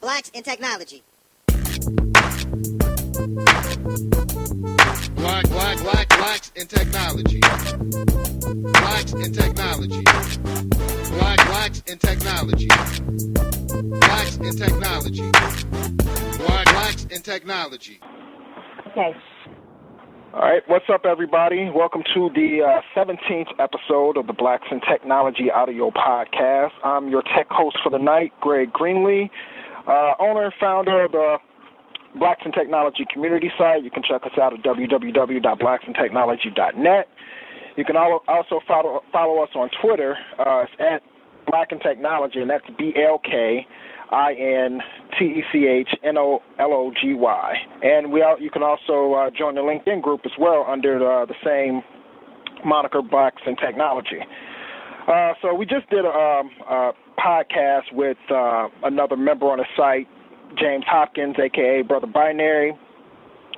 Blacks in Technology. Blacks in technology. Blacks in technology. Blacks in technology. Blacks in technology. Blacks in technology. Okay. All right, what's up, everybody? Welcome to the 17th episode of the Blacks in Technology audio podcast. I'm your tech host for the night, Greg Greenlee, owner and founder of the Blacks in Technology community site. You can check us out at www.blacksintechnology.net. You can also follow us on Twitter. It's at Black in Technology, and that's BLKINTECHNOLOGY. And you can also join the LinkedIn group as well under the same moniker, Blacks in Technology. So we just did a podcast with another member on the site, James Hopkins, a.k.a. Brother Binary.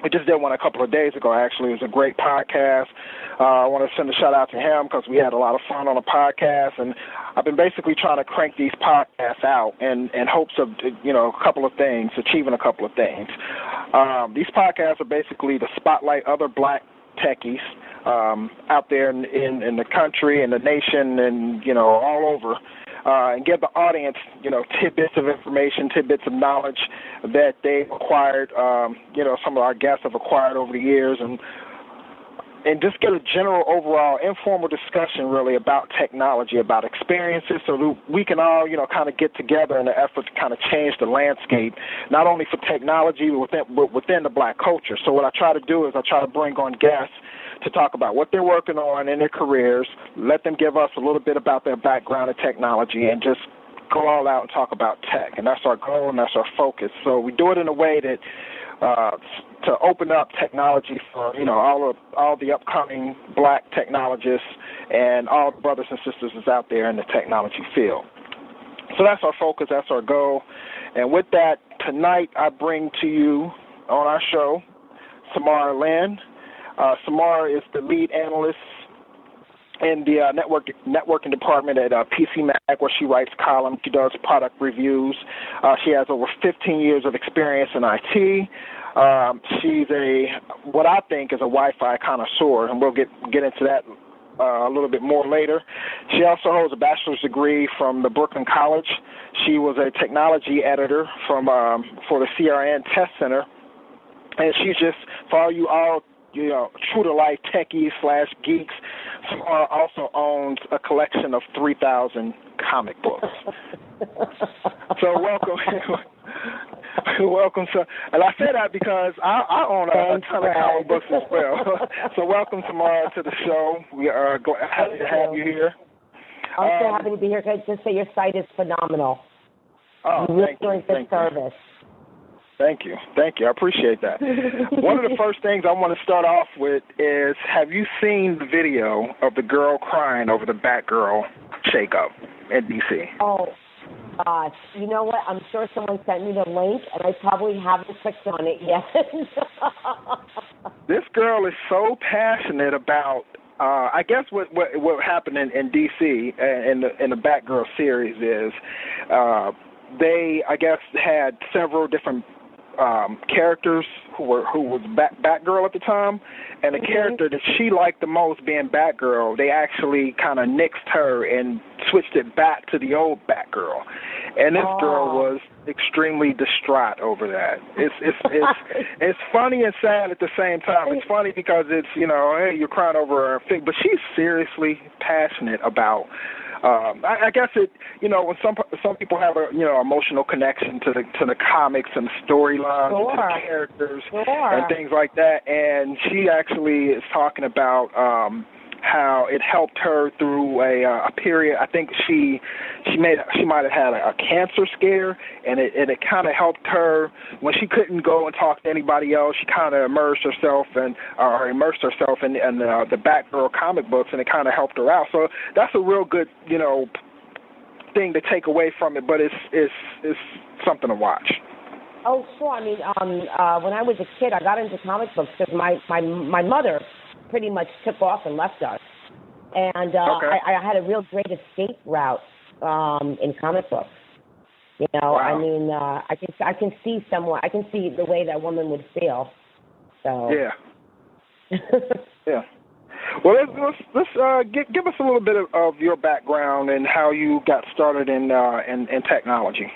We just did one a couple of days ago, actually. It was a great podcast. I want to send a shout-out to him because we had a lot of fun on the podcast, and I've been basically trying to crank these podcasts out in hopes of, a couple of things, achieving a couple of things. These podcasts are basically to spotlight other black techies out there in the country and the nation and, all over, and give the audience, tidbits of information, tidbits of knowledge that they've acquired, some of our guests have acquired over the years, and just get a general overall informal discussion really about technology, about experiences, so we can all, kind of get together in an effort to kind of change the landscape, not only for technology, but within the black culture. So what I try to do is I try to bring on guests to talk about what they're working on in their careers, let them give us a little bit about their background in technology, and just go all out and talk about tech. And that's our goal and that's our focus. So we do it in a way that to open up technology for, all the upcoming black technologists and all the brothers and sisters that's out there in the technology field. So that's our focus, that's our goal. And with that, tonight I bring to you on our show Samara Lynn. Samara is the lead analyst in the networking department at PC Mag, where she writes columns. She does product reviews. She has over 15 years of experience in IT. She's what I think is a Wi-Fi connoisseur, and we'll get into that a little bit more later. She also holds a bachelor's degree from the Brooklyn College. She was a technology editor for the CRN Test Center, and she's just, for all you all, true-to-life techies / geeks, Samara also owns a collection of 3,000 comic books. So welcome. Welcome. And I say that because I own a ton of comic books as well. So welcome, Samara, to the show. We are happy to have you here. I'm so happy to be here. Can I just say your site is phenomenal. Oh, you're doing good service. Thank you. I appreciate that. One of the first things I want to start off with is, have you seen the video of the girl crying over the Batgirl shakeup in D.C.? Oh, gosh. You know what? I'm sure someone sent me the link, and I probably haven't clicked on it yet. This girl is so passionate about, I guess what happened in D.C. in the Batgirl series is they, I guess, had several different characters who was Batgirl at the time, and the character that she liked the most being Batgirl, they actually kind of nixed her and switched it back to the old Batgirl, and this girl was extremely distraught over that. It's funny and sad at the same time. It's funny because it's hey, you're crying over a thing, but she's seriously passionate about. I guess it, when some people have a emotional connection to the comics and the storylines, and to the characters and things like that, and she actually is talking about how it helped her through a period. I think she might have had a cancer scare, and it kind of helped her when she couldn't go and talk to anybody else. She kind of immersed herself in the Batgirl comic books, and it kind of helped her out. So that's a real good thing to take away from it, but it's something to watch. Oh, sure. I mean, when I was a kid, I got into comic books because my mother pretty much took off and left us. And I had a real great escape route in comic books. You know, Wow. I mean, I can see someone. I can see the way that woman would feel. So. Yeah. Yeah. Well, let's give us a little bit of your background and how you got started in technology.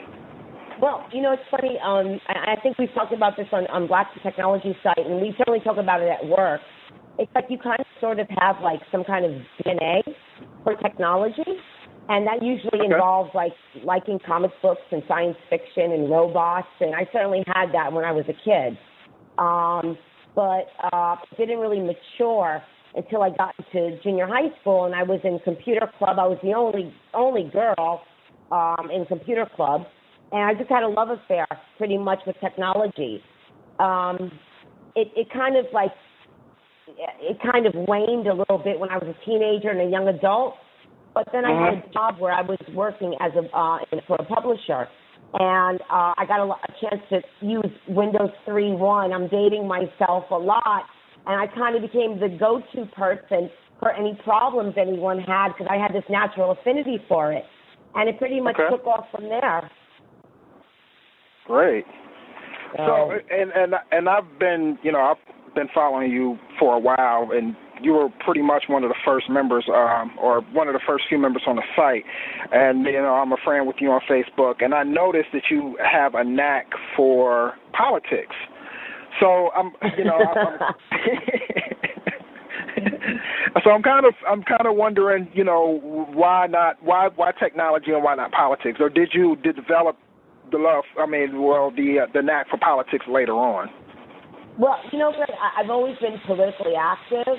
Well, you know, it's funny. I think we've talked about this on Black Technology site, and we certainly talk about it at work. It's like you kind of sort of have like some kind of DNA for technology, and that usually involves like liking comic books and science fiction and robots, and I certainly had that when I was a kid. But it didn't really mature until I got into junior high school, and I was in computer club. I was the only girl in computer club, and I just had a love affair pretty much with technology. It kind of waned a little bit when I was a teenager and a young adult, but then I had a job where I was working as for a publisher, and I got a chance to use Windows 3.1. I'm dating myself a lot, and I kind of became the go-to person for any problems anyone had because I had this natural affinity for it, and it pretty much took off from there. Great. So and I've been following you for a while, and you were pretty much one of the first members, or one of the first few members on the site. And I'm a friend with you on Facebook, and I noticed that you have a knack for politics. So so I'm kind of wondering, why technology and why not politics, or did you develop the love? The knack for politics later on. Well, Greg, I've always been politically active,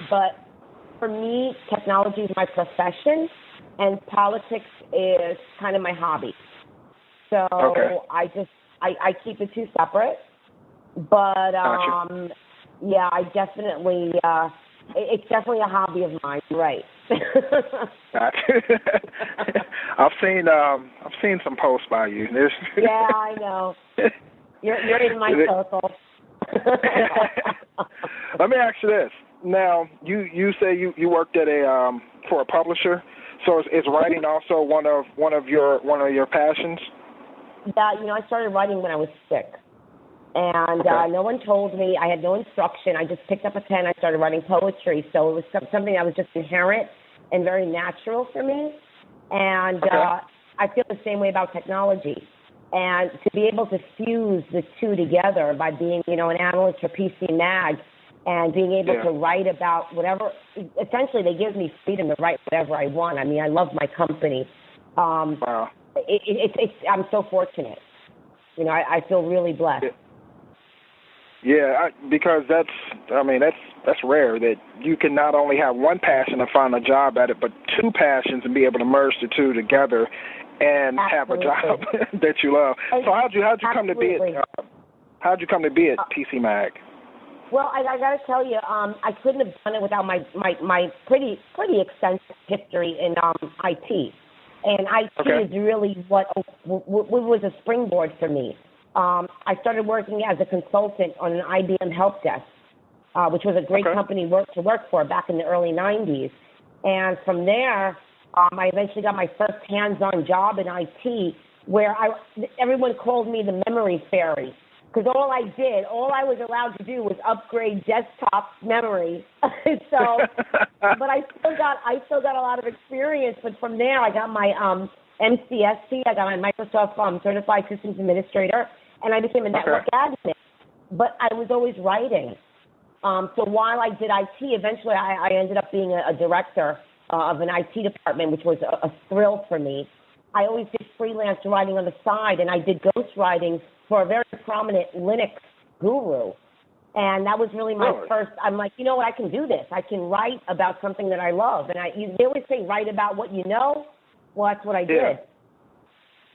but for me, technology is my profession, and politics is kind of my hobby. So I keep the two separate. But Gotcha. yeah, I definitely it's definitely a hobby of mine, right? Gotcha. I've seen some posts by you. Yeah, I know. You're in my circle. Let me ask you this. Now, you say you worked at for a publisher, so is writing also one of your passions? Yeah, I started writing when I was 6. And no one told me. I had no instruction. I just picked up a pen. I started writing poetry. So it was something that was just inherent and very natural for me. And I feel the same way about technology. And to be able to fuse the two together by being, an analyst for PC Mag and being able to write about whatever, essentially they give me freedom to write whatever I want. I mean, I love my company. Wow. I'm so fortunate. I feel really blessed. Yeah, because that's rare that you can not only have one passion and find a job at it, but two passions and be able to merge the two together and have a job that you love. So how'd you come to be at PC Mag? Well, I got to tell you, I couldn't have done it without my pretty extensive history in IT, and IT is really what was a springboard for me. I started working as a consultant on an IBM help desk, which was a great company to work for back in the early 90s. And from there, I eventually got my first hands-on job in IT, where everyone called me the memory fairy, because all I was allowed to do was upgrade desktop memory. So, but I still got a lot of experience. But from there, I got my MCSC, I got my Microsoft Certified Systems Administrator, and I became a network admin. But I was always writing. So while I did IT, eventually I ended up being a director of an IT department, which was a thrill for me. I always did freelance writing on the side, and I did ghostwriting for a very prominent Linux guru. And that was really my first, I'm like, you know what, I can do this. I can write about something that I love. And they always say, write about what you know. Well, that's what I did.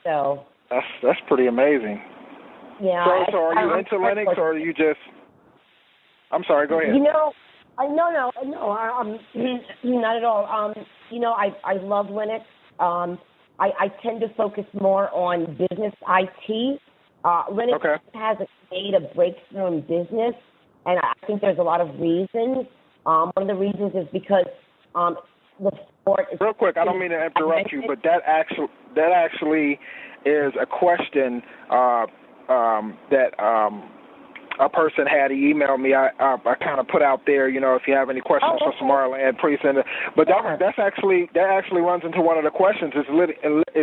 So. That's pretty aming. Yeah. So are you into Linux, or are you just, I'm sorry, go ahead. No, not at all. I love Linux. I tend to focus more on business IT. Linux has made a breakthrough in business, and I think there's a lot of reasons. One of the reasons is because the sport is... Real quick, I don't mean to interrupt you, but that actually is a question that a person had emailed me. I kind of put out there, you know, if you have any questions for Samara Lynn, please send it. But that actually runs into one of the questions: is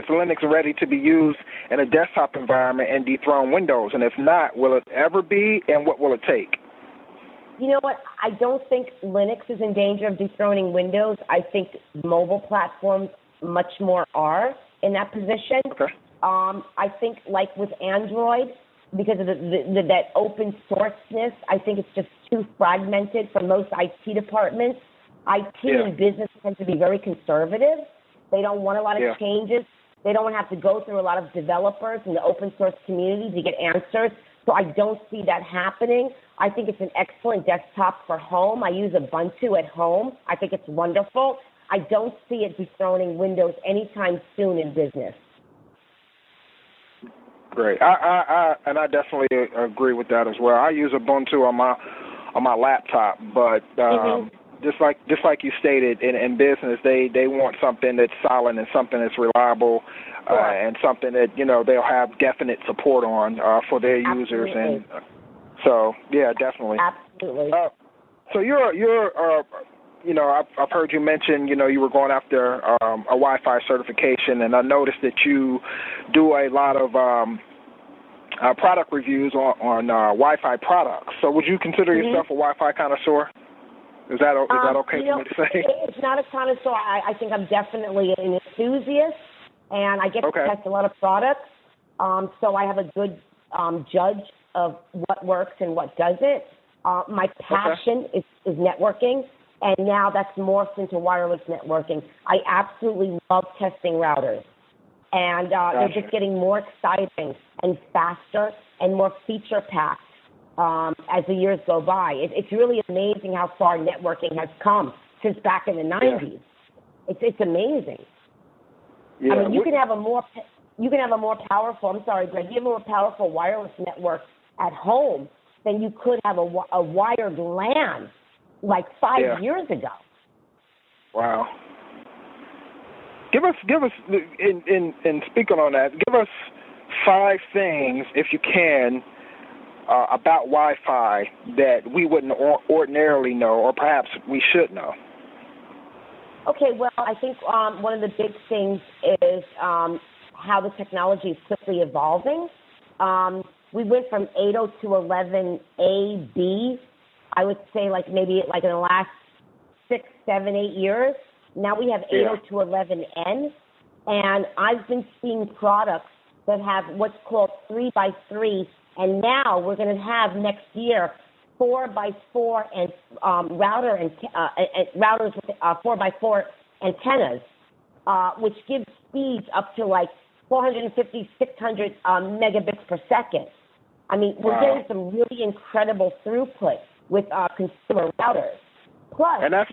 Linux ready to be used in a desktop environment and dethrone Windows? And if not, will it ever be? And what will it take? You know what? I don't think Linux is in danger of dethroning Windows. I think mobile platforms much more are in that position. Okay. I think, like with Android, because of that open sourceness, I think it's just too fragmented for most IT departments. IT and business tend to be very conservative. They don't want a lot of changes. They don't want to have to go through a lot of developers in the open source community to get answers. So I don't see that happening. I think it's an excellent desktop for home. I use Ubuntu at home. I think it's wonderful. I don't see it dethroning Windows anytime soon in business. Great. I definitely agree with that as well. I use Ubuntu on my laptop, but just like you stated, in business, they want something that's solid and something that's reliable, and something that, you know, they'll have definite support on for their users. And so, yeah, definitely. Absolutely. So you're you know, I've heard you mention, you know, you were going after a Wi-Fi certification, and I noticed that you do a lot of product reviews on Wi-Fi products. So would you consider yourself a Wi-Fi connoisseur? Is that okay for me to say? It's not a connoisseur. I think I'm definitely an enthusiast, and I get to test a lot of products. So I have a good judge of what works and what doesn't. My passion is networking, and now that's morphed into wireless networking. I absolutely love testing routers, and they're just getting more exciting and faster and more feature-packed as the years go by. It's really amazing how far networking has come since back in the 90s. It's amazing. Yeah. I mean, you can have a more powerful. I'm sorry, Greg. You have a more powerful wireless network at home than you could have a wired LAN like 5 years ago. Wow. Give us in speaking on that, give us 5 things, if you can, about Wi-Fi that we wouldn't ordinarily know, or perhaps we should know. Okay, well, I think one of the big things is how the technology is quickly evolving. We went from 8.0 to 11A, B, I would say maybe in the last 6, 7, 8 years. Now we have 8.0 to 11N, and I've been seeing products that have what's called 3x3, and now we're going to have next year 4x4 and routers with 4x4 antennas, which gives speeds up to 450, 600 megabits per second. I mean, we're getting some really incredible throughput with consumer routers. Plus, and that's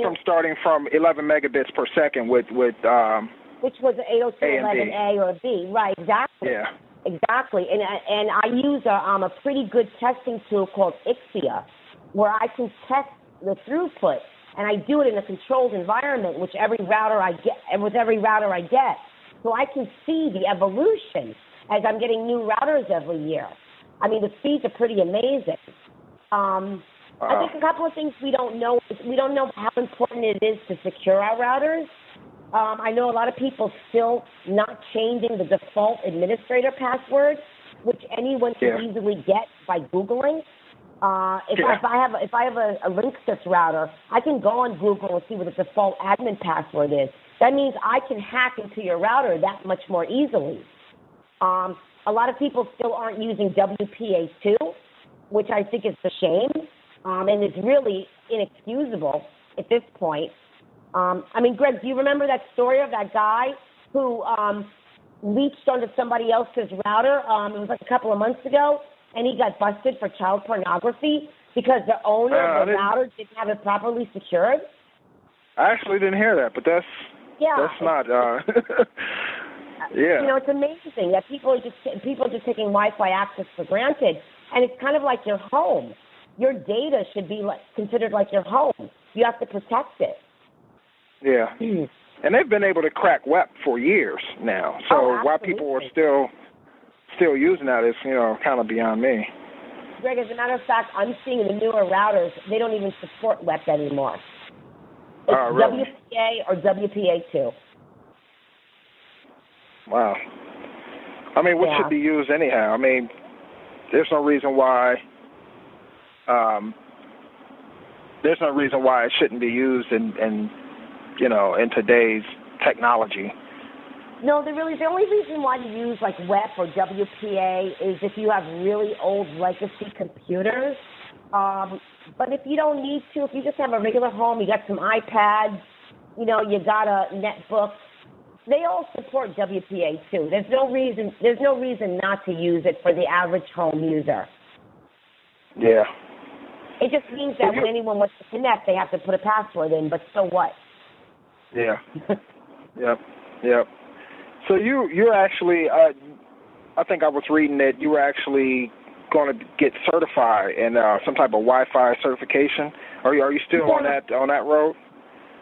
from starting from 11 megabits per second with which was 8.0 to 11A or B, right? Exactly. Yeah. Exactly. And I use a pretty good testing tool called Ixia, where I can test the throughput, and I do it in a controlled environment, with every router I get. So I can see the evolution as I'm getting new routers every year. I mean, the speeds are pretty amazing. I think a couple of things we don't know how important it is to secure our routers. I know a lot of people still not changing the default administrator password, which anyone can easily get by Googling. If I have a Linksys router, I can go on Google and see what the default admin password is. That means I can hack into your router that much more easily. A lot of people still aren't using WPA2, which I think is a shame, and is really inexcusable at this point. I mean, Greg, do you remember that story of that guy who leached onto somebody else's router? It was a couple of months ago, and he got busted for child pornography because the owner of the router didn't have it properly secured. I actually didn't hear that, but that's not. You know, it's amazing that people are just taking Wi-Fi access for granted, and it's kind of like your home. Your data should be considered like your home. You have to protect it. Yeah. And they've been able to crack WEP for years now. So why people are still using that is, kind of beyond me. Greg, as a matter of fact, I'm seeing the newer routers, they don't even support WEP anymore. It's really? WPA or WPA2. Wow. I mean, what should be used anyhow? I mean, there's no reason why it shouldn't be used in today's technology. No, the only reason why to use like WEP or WPA is if you have really old legacy computers. But if you don't need to, if you just have a regular home, you got some iPads, you got a netbook, they all support WPA too. There's no reason not to use it for the average home user. Yeah. It just means that when anyone wants to connect, they have to put a password in, but so what? Yeah. Yep. So you're actually, I think I was reading that you were actually going to get certified in some type of Wi-Fi certification. Are you still on that road?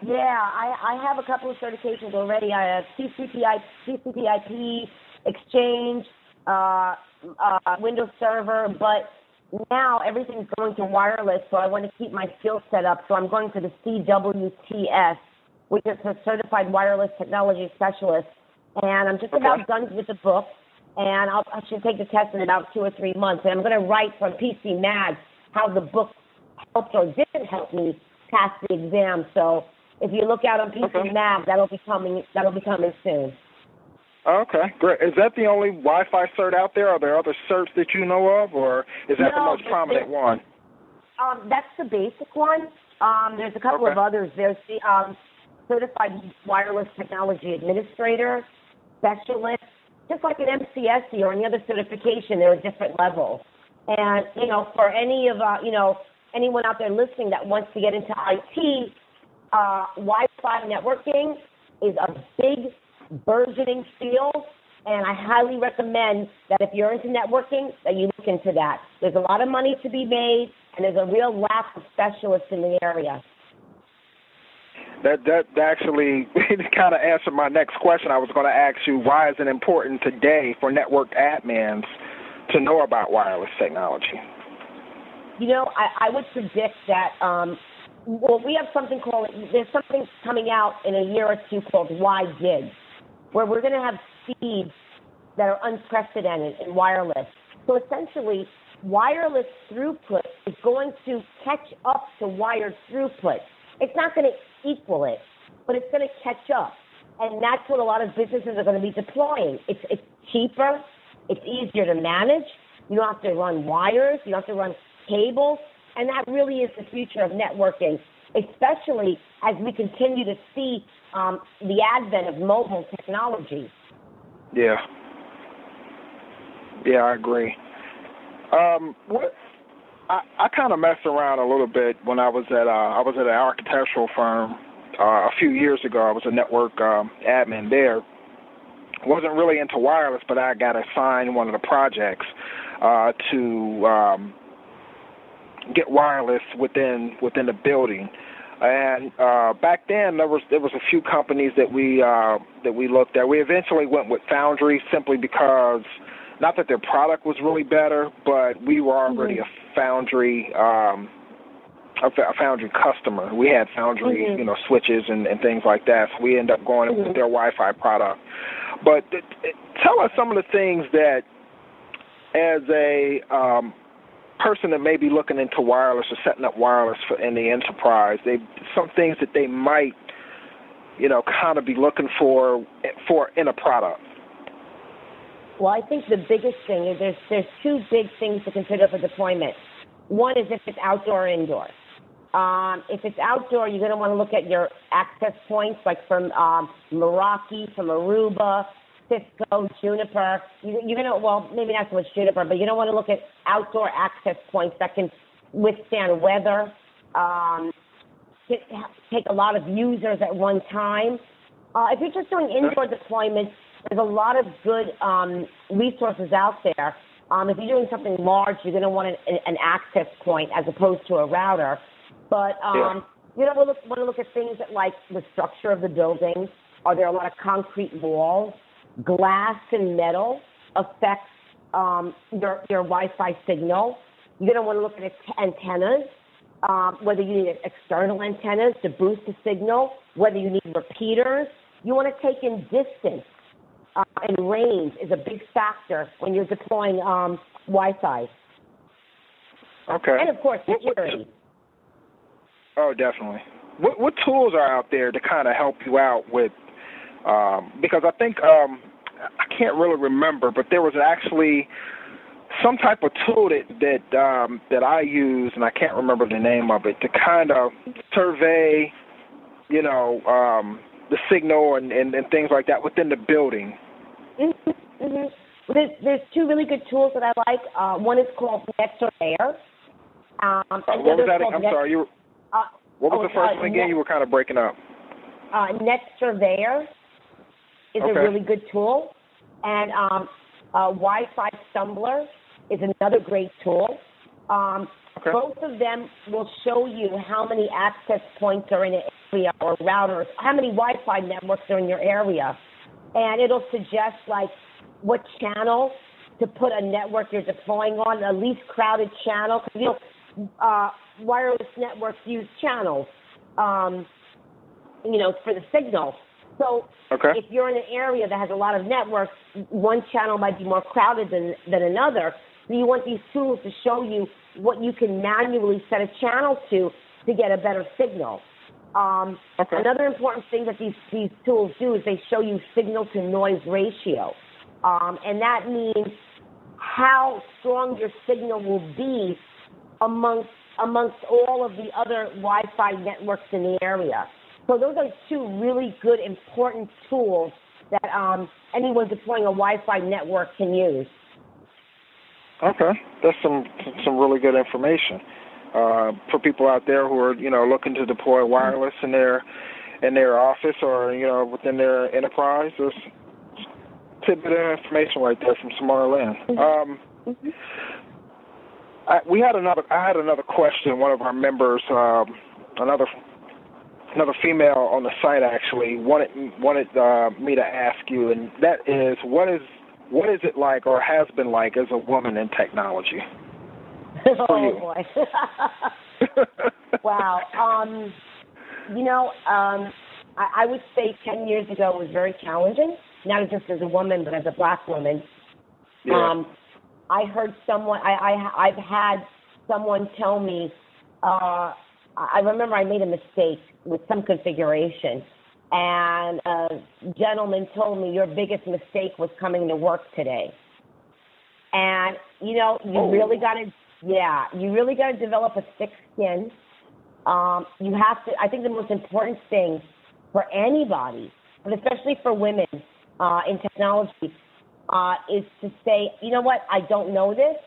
Yeah, I have a couple of certifications already. I have TCP/IP, Exchange, Windows Server, but now everything's going to wireless, so I want to keep my skill set up. So I'm going for the CWTS, which is a Certified Wireless Technology Specialist. And I'm just about done with the book, and I should take the test in about 2 or 3 months. And I'm going to write from PC Mag how the book helped or didn't help me pass the exam. So if you look out on PC Mag, that'll be coming soon. Okay, great. Is that the only Wi-Fi cert out there? Are there other certs that you know of, or is that the most prominent one? That's the basic one. There's a couple of others. There's the Certified Wireless Technology Administrator, Specialist, just like an MCSE or any other certification, there are different levels. And, for anyone out there listening that wants to get into IT, Wi-Fi networking is a big, burgeoning field, and I highly recommend that if you're into networking, that you look into that. There's a lot of money to be made, and there's a real lack of specialists in the area. That actually kind of answered my next question. I was going to ask you, why is it important today for network admins to know about wireless technology? I would predict that, we have there's something coming out in a year or two called Y-Gig, where we're going to have speeds that are unprecedented in wireless. So essentially, wireless throughput is going to catch up to wired throughput. It's not going to equal it, but it's going to catch up. And that's what a lot of businesses are going to be deploying. It's cheaper. It's easier to manage. You don't have to run wires. You don't have to run cables. And that really is the future of networking, especially as we continue to see the advent of mobile technology. Yeah, I agree. I kind of messed around a little bit when I was at an architectural firm a few years ago. I was a network admin there. Wasn't really into wireless, but I got assigned one of the projects to get wireless within the building. And back then there was a few companies that we looked at. We eventually went with Foundry simply because, not that their product was really better, but we were already a Foundry customer. We had Foundry, switches and things like that. So we ended up going with their Wi-Fi product. But tell us some of the things that, as a person that may be looking into wireless or setting up wireless in the enterprise, some things that they might, kind of be looking for in a product. Well, I think the biggest thing is there's two big things to consider for deployment. One is if it's outdoor or indoor. If it's outdoor, you're going to want to look at your access points, like from Meraki, from Aruba, Cisco, Juniper. You're going to, well, maybe not so much Juniper, but you're going to want to look at outdoor access points that can withstand weather, take a lot of users at one time. If you're just doing indoor deployments, there's a lot of good resources out there. If you're doing something large, you're going to want an access point as opposed to a router. But you want to look at things like the structure of the building, Are there a lot of concrete walls? Glass and metal affects your Wi-Fi signal. You're going to want to look at antennas, whether you need external antennas to boost the signal, whether you need repeaters. You want to take in distance, and range is a big factor when you're deploying Wi-Fi. Okay. And, of course, security. Oh, definitely. What tools are out there to kind of help you out with, because I think, I can't really remember, but there was actually some type of tool that I use, and I can't remember the name of it, to kind of survey, the signal and things like that within the building. Mm-hmm. Mm-hmm. There's two really good tools that I like. One is called Net Surveyor. What was that? I'm sorry. What was the first one again? You were kind of breaking up. Net Surveyor is a really good tool, and Wi-Fi Stumbler is another great tool. Both of them will show you how many access points are in an area, or routers, how many Wi-Fi networks are in your area, and it'll suggest like what channel to put a network you're deploying on, the least crowded channel. Because wireless networks use channels, for the signal. So if you're in an area that has a lot of networks, one channel might be more crowded than another. So you want these tools to show you what you can manually set a channel to get a better signal. Another important thing that these tools do is they show you signal to noise ratio. And that means how strong your signal will be amongst all of the other Wi-Fi networks in the area. So those are two really good, important tools that anyone deploying a Wi-Fi network can use. Okay, that's some really good information for people out there who are looking to deploy wireless in their office or within their enterprise. There's a tidbit of information right there from Samara Lynn. I had another question. One of our members, another female on the site actually wanted me to ask you, and that is what is it like, or has been like, as a woman in technology? For you? Boy. Wow. I would say 10 years ago was very challenging, not just as a woman, but as a black woman. Yeah. I heard I've had someone tell me, I remember I made a mistake with some configuration, and a gentleman told me, your biggest mistake was coming to work today. And, you really got to develop a thick skin. You have to, I think the most important thing for anybody, but especially for women in technology, is to say, you know what, I don't know this,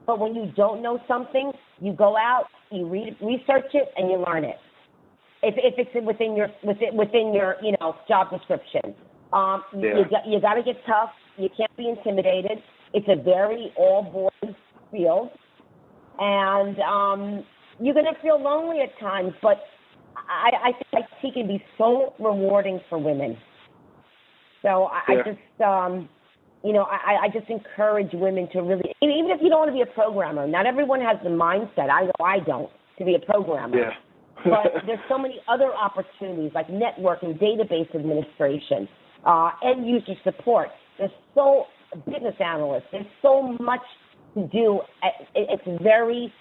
but when you don't know something, you go out, you research it, and you learn it. If it's within your job description, you got to get tough. You can't be intimidated. It's a very all boys field, and you're going to feel lonely at times. But I think IT can be so rewarding for women. So I just encourage women to really, even if you don't want to be a programmer, not everyone has the mindset, I know I don't, to be a programmer. Yeah. But there's so many other opportunities like networking, database administration, end user support. There's business analysts. There's so much to do. It's very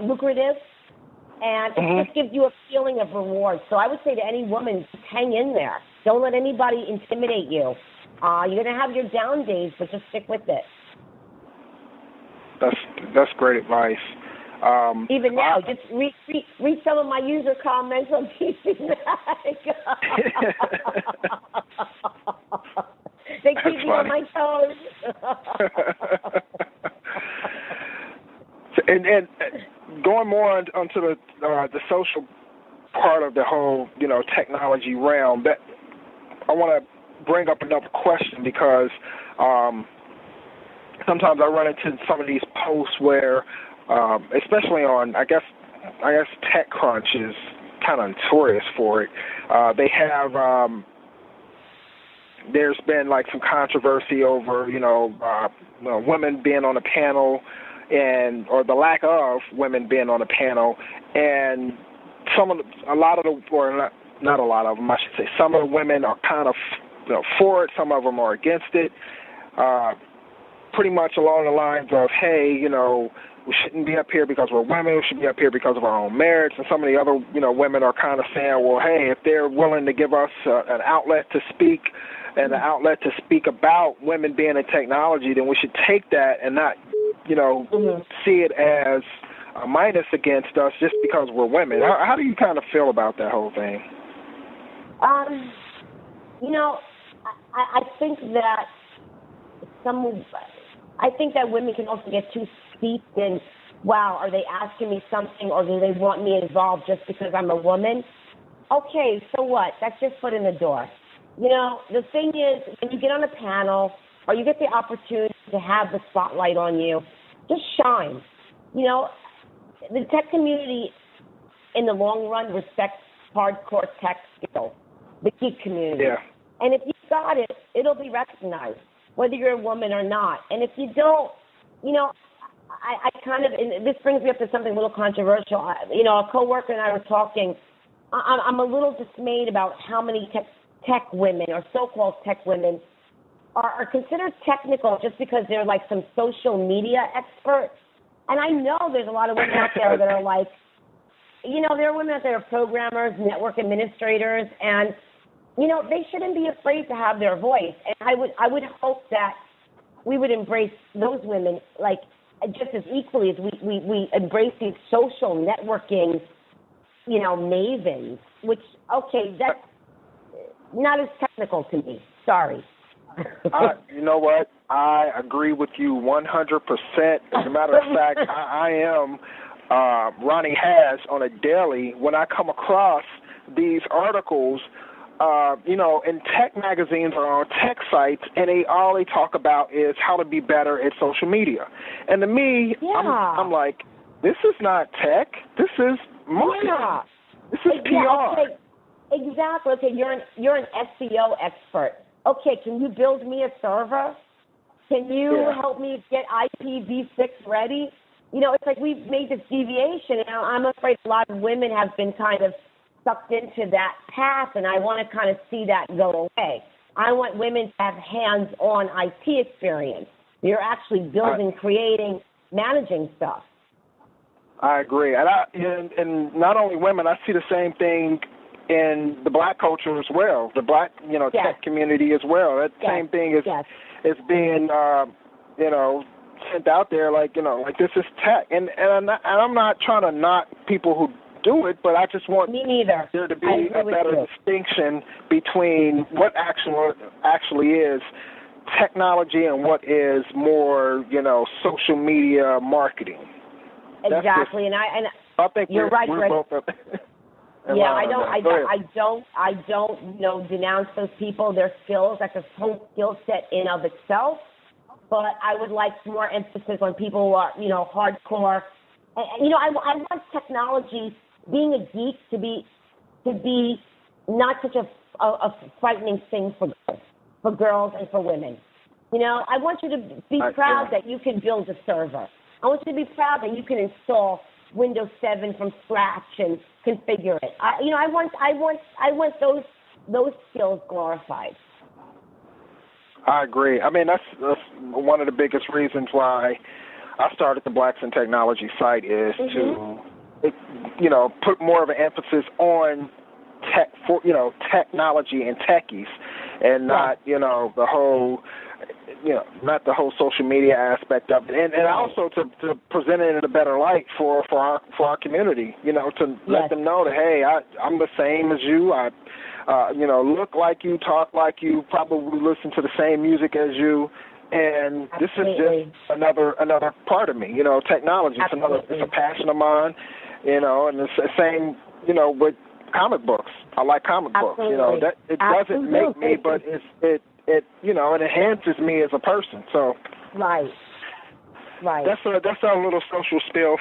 lucrative, and it just gives you a feeling of reward. So I would say to any woman, just hang in there. Don't let anybody intimidate you. You're going to have your down days, but just stick with it. That's great advice. Even now, just read some of my user comments on PC Mag. They keep me on my toes. and going more onto the social part of the whole technology realm, that I want to bring up another question, because sometimes I run into some of these posts where, especially on I guess TechCrunch is kind of notorious for it. They have there's been like some controversy over women being on a panel or the lack of women being on a panel, and some of the women are kind of for it, some of them are against it, pretty much along the lines of, hey, we shouldn't be up here because we're women, we should be up here because of our own merits. And some of the other, women are kind of saying, well, hey, if they're willing to give us an outlet to speak and an outlet to speak about women being in technology, then we should take that and not, see it as a minus against us just because we're women. How do you kind of feel about that whole thing? I think that women can also get too steeped in, wow, are they asking me something or do they want me involved just because I'm a woman? Okay, so what? That's your foot in the door. The thing is, when you get on a panel or you get the opportunity to have the spotlight on you, just shine. The tech community in the long run respects hardcore tech skills, the geek community. Yeah. And if you got it, it'll be recognized, whether you're a woman or not. And if you don't, I kind of, and this brings me up to something a little controversial. A coworker and I were talking. I'm a little dismayed about how many tech women or so-called tech women are considered technical just because they're like some social media experts. And I know there's a lot of women out there that are like, there are women out there, programmers, network administrators, and they shouldn't be afraid to have their voice. And I would hope that we would embrace those women like just as equally as we embrace these social networking, mavens, which, okay, that's not as technical to me. Sorry. You know what? I agree with you 100%. As a matter of fact, I am Ronnie Has on a daily when I come across these articles, in tech magazines or on tech sites, and all they talk about is how to be better at social media. And to me, yeah. I'm like, this is not tech. This is marketing. Yeah. This is PR. Yeah, okay. Exactly. Okay, you're an SEO expert. Okay, can you build me a server? Can you help me get IPv6 ready? It's like we've made this deviation, and I'm afraid a lot of women have been kind of sucked into that path, and I want to kind of see that go away. I want women to have hands-on IT experience. You're actually building, creating, managing stuff. I agree. And not only women, I see the same thing in the black culture as well, the black, tech community as well. That same thing is being, sent out there like this is tech. And I'm not trying to knock people who do it, but I just want there to be a better distinction between what actually is technology and what is more, social media marketing. Exactly, I think you're right, we're both yeah, I don't denounce those people, their skills. That's a whole skill set in of itself. But I would like more emphasis on people who are, hardcore. And, I want technology, being a geek, to be not such a frightening thing for girls and for women. I want you to be proud that you can build a server. I want you to be proud that you can install Windows 7 from scratch and configure it. I want those skills glorified. I agree. I mean, that's one of the biggest reasons why I started the Blacks in Technology site is to, put more of an emphasis on technology and techies, and not, the whole, not the whole social media aspect of it, and also to present it in a better light for our community, to let them know that, hey, I'm the same as you. I look like you, talk like you, probably listen to the same music as you, and this is just another part of me. Technology. It's a passion of mine. And it's the same. With comic books. I like comic books. That it doesn't make me, but it enhances me as a person. So right. That's our little social spill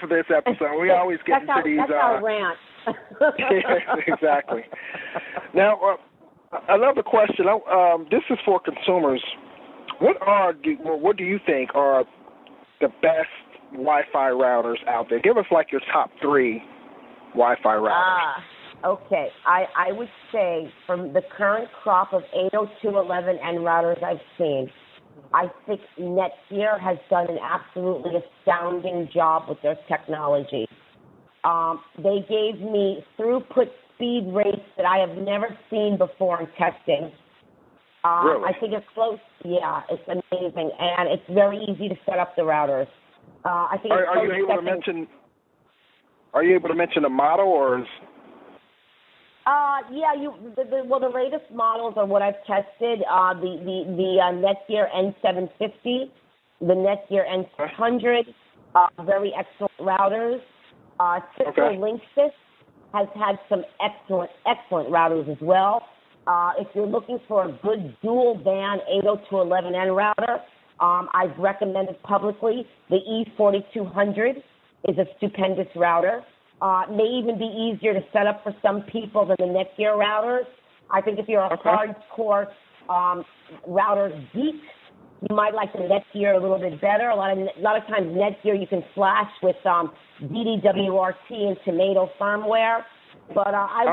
for this episode. We always get into these. That's our rant. Exactly. Now, another question. This is for consumers. What do you think are the best Wi-Fi routers out there? Give us like your top 3 Wi-Fi routers. Okay. I would say from the current crop of 802.11n routers I've seen, I think Netgear has done an absolutely astounding job with their technology. They gave me throughput speed rates that I have never seen before in testing. Really? I think it's close. Yeah, it's amazing, and it's very easy to set up the routers. I think. Are you able to mention? Are you able to mention a model, or is? Yeah, the latest models are what I've tested. The Netgear N750, the Netgear N600, very excellent routers. Cisco Linksys has had some excellent routers as well. If you're looking for a good dual band 802.11n router, I've recommended publicly the E4200 is a stupendous router. May even be easier to set up for some people than the Netgear routers. I think if you're a hardcore router geek, you might like the Netgear a little bit better. A lot of times Netgear you can flash with DDWRT and Tomato firmware. But I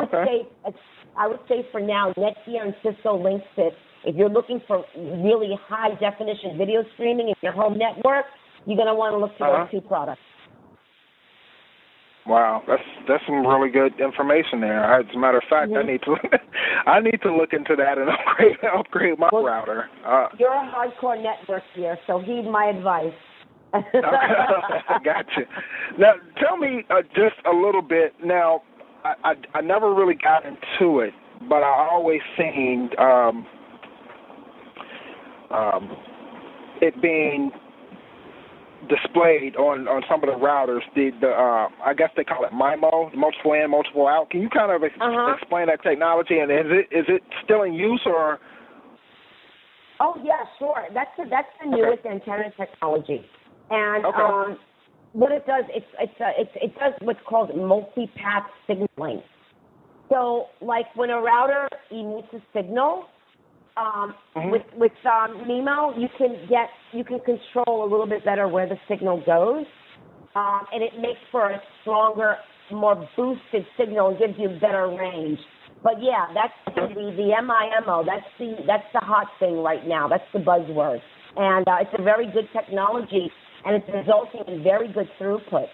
would say for now, Netgear and Cisco Linksys, if you're looking for really high definition video streaming in your home network, you're going to want to look to those 2 products. Wow, that's some really good information there. As a matter of fact, I need to look into that and upgrade my router. You're a hardcore network here, so heed my advice. Gotcha. Now, tell me just a little bit. Now, I never really got into it, but I always seen it being displayed on some of the routers. I guess they call it MIMO, multiple in, multiple out. Can you kind of explain that technology? And is it still in use or? Oh yeah, sure. That's the newest antenna technology, and what it does, it does what's called multi-path signaling. So, like when a router emits a signal, with MIMO, you can control a little bit better where the signal goes, and it makes for a stronger, more boosted signal and gives you better range. But yeah, that's the MIMO. That's the hot thing right now. That's the buzzword, and it's a very good technology, and it's resulting in very good throughput.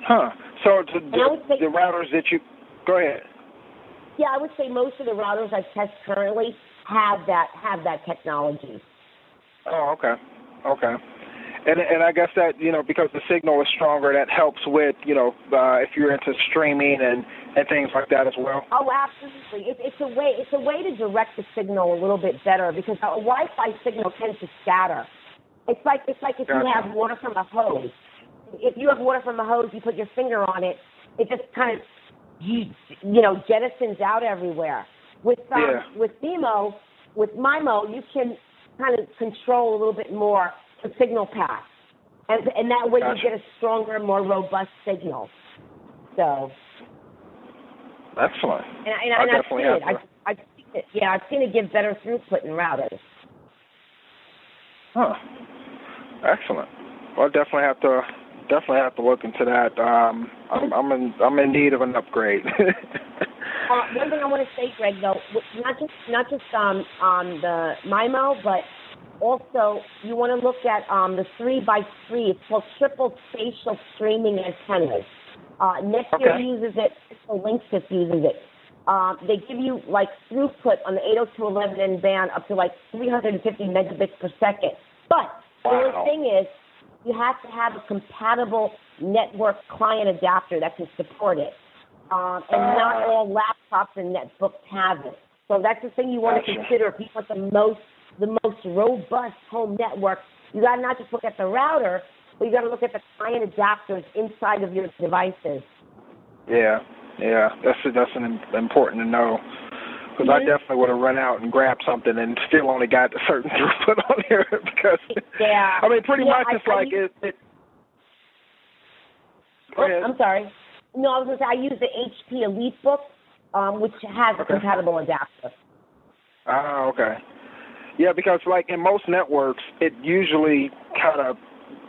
Huh. So the routers that you go ahead. Yeah, I would say most of the routers I test currently have that technology. Oh, okay. And I guess that, because the signal is stronger, that helps with, if you're into streaming and things like that as well. Oh, absolutely. It's a way to direct the signal a little bit better because a Wi-Fi signal tends to scatter. It's like if you have water from a hose. If you have water from a hose, you put your finger on it, it just kind of jettisons out everywhere. With MIMO, you can kind of control a little bit more the signal path, and that way you get a stronger, more robust signal. So. Excellent. And I've seen it give better throughput in routers. Huh. Excellent. Well, I definitely have to look into that. I'm in need of an upgrade. One thing I want to say, Greg, though, not just on the MIMO, but also you want to look at the 3x3. It's called triple spatial streaming antennas. Netgear uses it. Cisco Linksys uses it. They give you like throughput on the 802.11n band up to like 350 megabits per second. But the only thing is, you have to have a compatible network client adapter that can support it. And not all laptops and netbooks have it. So that's the thing you want to consider. If you want the most robust home network, you got to not just look at the router, but you got to look at the client adapters inside of your devices. Yeah, that's important to know. Because I definitely would have run out and grabbed something and still only got a certain throughput on here because, pretty much it's like it. Go ahead. I'm sorry. No, I was going to say I use the HP EliteBook, which has a compatible adapter. Ah, okay. Yeah, because like in most networks, it usually kind of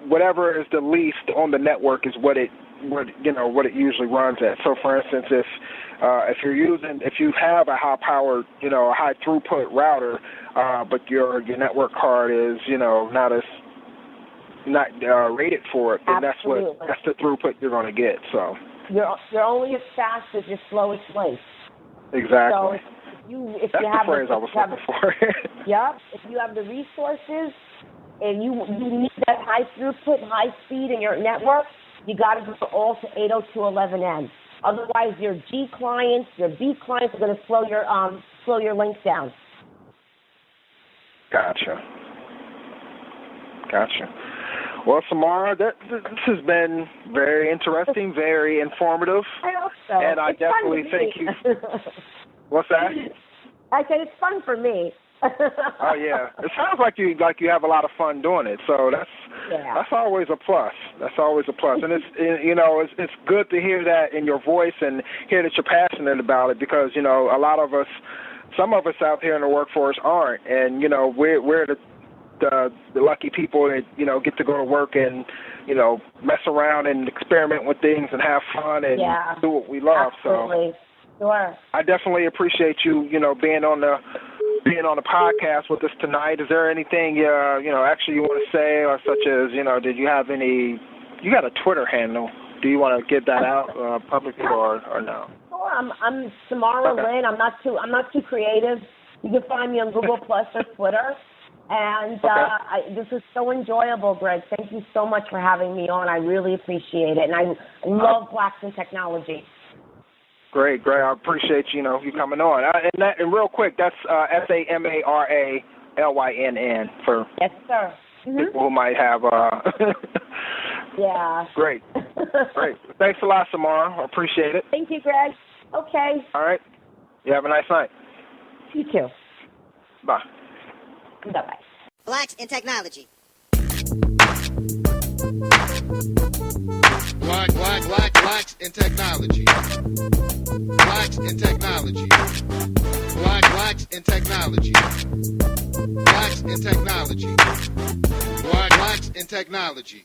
whatever is the least on the network is what it usually runs at. So, for instance, if you have a high powered, a high throughput router, but your network card is not rated for it, then that's the throughput you're going to get. So you're only as fast as your slowest link. Exactly. So if that's you the have phrase I was looking for. Yep. If you have the resources and you need that high throughput, high speed in your network, you got to go all to 802.11n. Otherwise, your G clients, your B clients are going to slow your links down. Gotcha. Well, Samara, this has been very interesting, very informative. I hope so. And I definitely thank you. What's that? I said it's fun for me. Oh yeah, it sounds like you have a lot of fun doing it. So that's always a plus. That's always a plus, and it's good to hear that in your voice and hear that you're passionate about it because a lot of us, some of us out here in the workforce aren't, and we're the lucky people that get to go to work and mess around and experiment with things and have fun and do what we love. Absolutely. So sure. I definitely appreciate you being on the podcast with us tonight. Is there anything actually you want to say, or such as did you have any? You got a Twitter handle? Do you want to get that out publicly or no? Sure. I'm Samara Lynn. I'm not too creative. You can find me on Google Plus or Twitter. And this is so enjoyable, Greg. Thank you so much for having me on. I really appreciate it, and I love Blacks in Technology. Great. I appreciate you coming on. And real quick, that's SamaralYnn for yes, sir. People who might have. Yeah. Great. Thanks a lot, Samara. I appreciate it. Thank you, Greg. Okay. All right. You have a nice night. You too. Bye. Bye-bye. Blacks in Technology. Blacks in Technology. Blacks in Technology. Blacks in Technology. Blacks in Technology. Blacks in Technology.